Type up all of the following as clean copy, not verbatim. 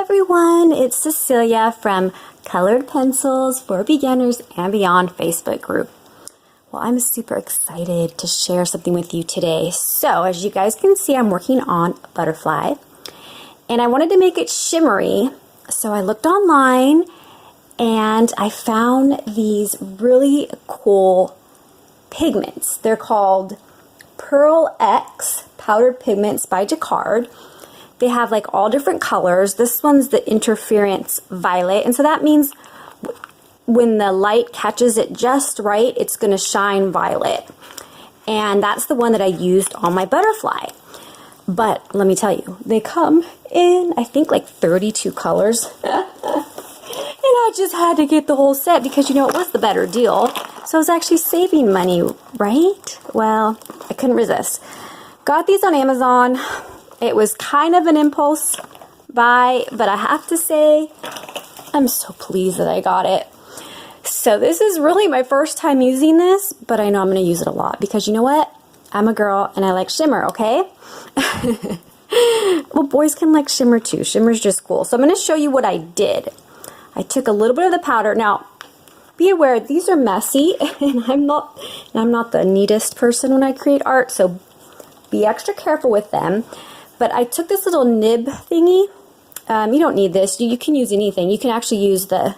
everyone, it's Cecilia from Colored Pencils for Beginners and Beyond Facebook group. Well, I'm super excited to share something with you today. So, as you guys can see, I'm working on a butterfly, and I wanted to make it shimmery. So I looked online, and I found these really cool pigments. They're called Pearl X Powdered Pigments by Jacquard. They have like all different colors. This one's the interference violet, and so that means when the light catches it just right, it's going to shine violet. And that's the one that I used on my butterfly. But let me tell you, they come in, I think, like 32 colors. And I just had to get the whole set because, you know, it was the better deal. So I was actually saving money, right? Well, I couldn't resist. Got these on Amazon. It was kind of an impulse buy, but I have to say, I'm so pleased that I got it. So this is really my first time using this, but I know I'm going to use it a lot because you know what? I'm a girl and I like shimmer, okay? Well, boys can like shimmer too. Shimmer's just cool. So I'm going to show you what I did. I took a little bit of the powder. Now, be aware, these are messy, and I'm not the neatest person when I create art, so be extra careful with them. But I took this little nib thingy. You don't need this. You can use anything. You can actually use the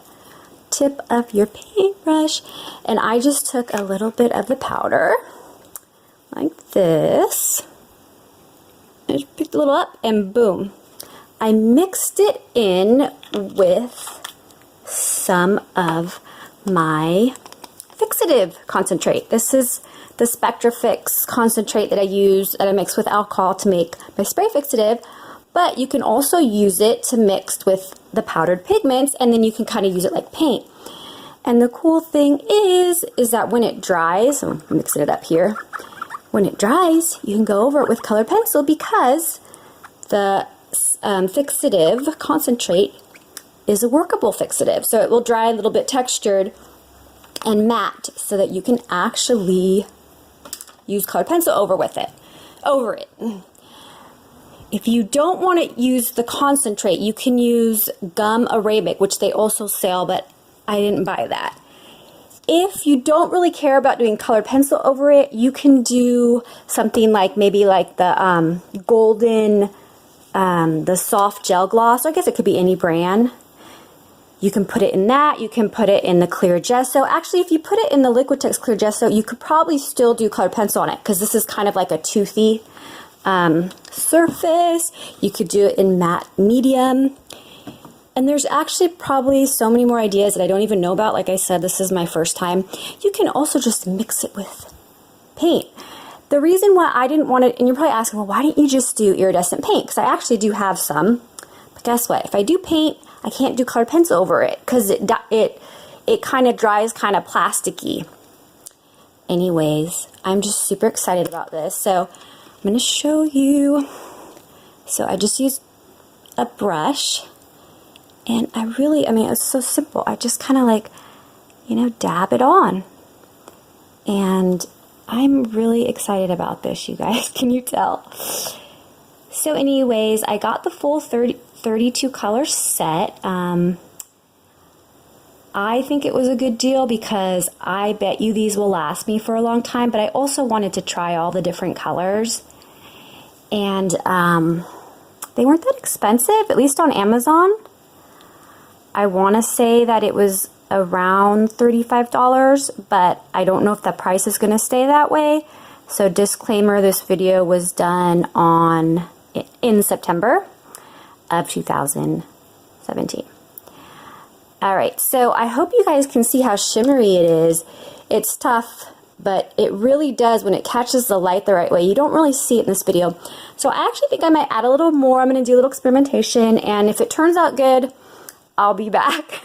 tip of your paintbrush. And I just took a little bit of the powder, like this. I just picked a little up, and boom. I mixed it in with some of my fixative concentrate. This is the Spectrafix concentrate that I mix with alcohol to make my spray fixative, but you can also use it to mix with the powdered pigments, and then you can kind of use it like paint. And the cool thing is that when it dries, I'm mixing it up here, when it dries, you can go over it with colored pencil because the fixative concentrate is a workable fixative. So it will dry a little bit textured and matte so that you can actually use colored pencil over it. If you don't want to use the concentrate, you can use gum arabic, which they also sell, but I didn't buy that. If you don't really care about doing colored pencil over it, you can do something like maybe like the golden, the soft gel gloss. I guess it could be any brand. You can put it in that. You can put it in the clear gesso. Actually, if you put it in the Liquitex clear gesso, you could probably still do colored pencil on it because this is kind of like a toothy surface. You could do it in matte medium. And there's actually probably so many more ideas that I don't even know about. Like I said, this is my first time. You can also just mix it with paint. The reason why I didn't want it, and you're probably asking, well, why didn't you just do iridescent paint? Because I actually do have some. But guess what? If I do paint, I can't do colored pencil over it because it kind of dries kind of plasticky. Anyways, I'm just super excited about this. So I'm going to show you. So I just used a brush, and I mean, it's so simple. I just kind of like, you know, dab it on. And I'm really excited about this, you guys. Can you tell? So anyways, I got the full 32 color set. I think it was a good deal because I bet you these will last me for a long time, but I also wanted to try all the different colors. And they weren't that expensive, at least on Amazon. I want to say that it was around $35, but I don't know if the price is going to stay that way. So disclaimer, this video was done in September of 2017. All right, so I hope you guys can see how shimmery it is. It's tough, but it really does when it catches the light the right way. You don't really see it in this video. So I actually think I might add a little more. I'm going to do a little experimentation, and if it turns out good, I'll be back.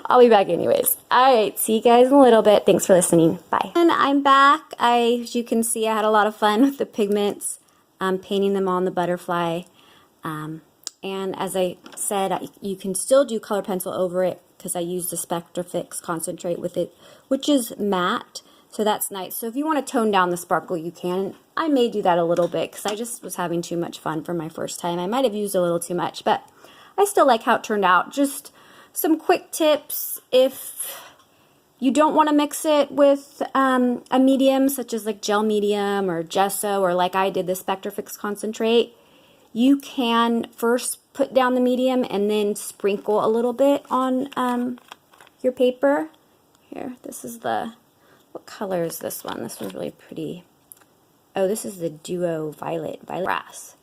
I'll be back anyways. All right, see you guys in a little bit. Thanks for listening. Bye. And I'm back. As you can see, I had a lot of fun with the pigments, painting them on the butterfly. And as I said, you can still do color pencil over it because I used the Spectrafix concentrate with it, which is matte. So that's nice. So if you want to tone down the sparkle, you can. I may do that a little bit because I just was having too much fun for my first time. I might have used a little too much, but I still like how it turned out. Just some quick tips if you don't want to mix it with a medium such as like gel medium or gesso, or like I did the Spectrafix concentrate. You can first put down the medium and then sprinkle a little bit on your paper. Here, this is what color is this one? This one's really pretty. Oh, this is the Duo Violet Brass.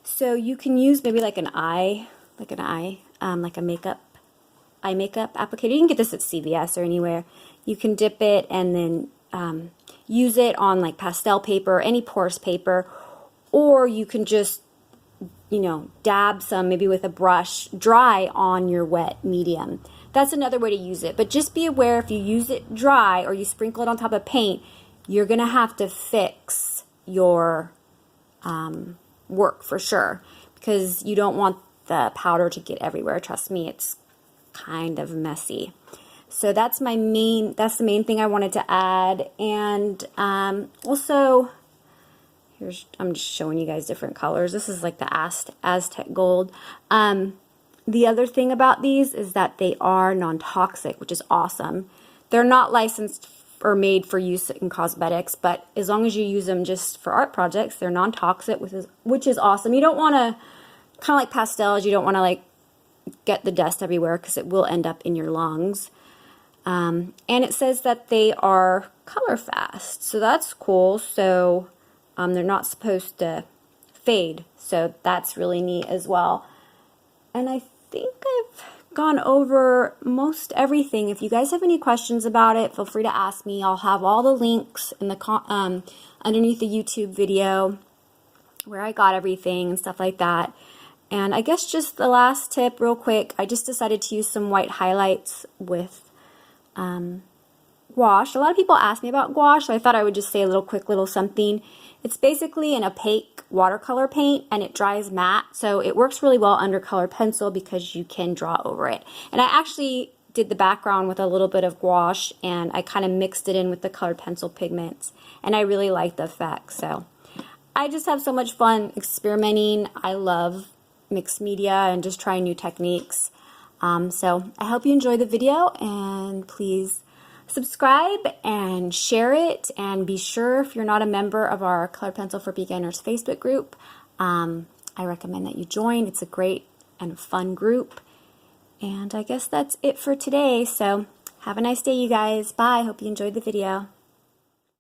So you can use maybe like eye makeup applicator. You can get this at CVS or anywhere. You can dip it and then use it on like pastel paper, any porous paper, or you can just, you know, dab some maybe with a brush dry on your wet medium. That's another way to use it. But just be aware, if you use it dry or you sprinkle it on top of paint, you're going to have to fix your work for sure, because you don't want the powder to get everywhere. Trust me, it's kind of messy. So that's the main thing I wanted to add. And also, I'm just showing you guys different colors. This is like the Aztec Gold. The other thing about these is that they are non-toxic, which is awesome. They're not licensed or made for use in cosmetics, but as long as you use them just for art projects, they're non-toxic, which is awesome. You don't want to, kind of like pastels, you don't want to like get the dust everywhere because it will end up in your lungs. And it says that they are color fast, so that's cool. So they're not supposed to fade, so that's really neat as well. And I think I've gone over most everything. If you guys have any questions about it, feel free to ask me. I'll have all the links in the underneath the YouTube video where I got everything and stuff like that. And I guess just the last tip real quick, I just decided to use some white highlights with gouache. A lot of people ask me about gouache, so I thought I would just say a quick little something. It's basically an opaque watercolor paint, and it dries matte, so it works really well under colored pencil because you can draw over it. And I actually did the background with a little bit of gouache, and I kind of mixed it in with the colored pencil pigments, and I really like the effect. So I just have so much fun experimenting. I love mixed media and just trying new techniques. So I hope you enjoy the video, and please subscribe and share it, and be sure, if you're not a member of our Colored Pencil for Beginners Facebook group, I recommend that you join. It's a great and fun group. And I guess that's it for today. So have a nice day, you guys. Bye. Hope you enjoyed the video.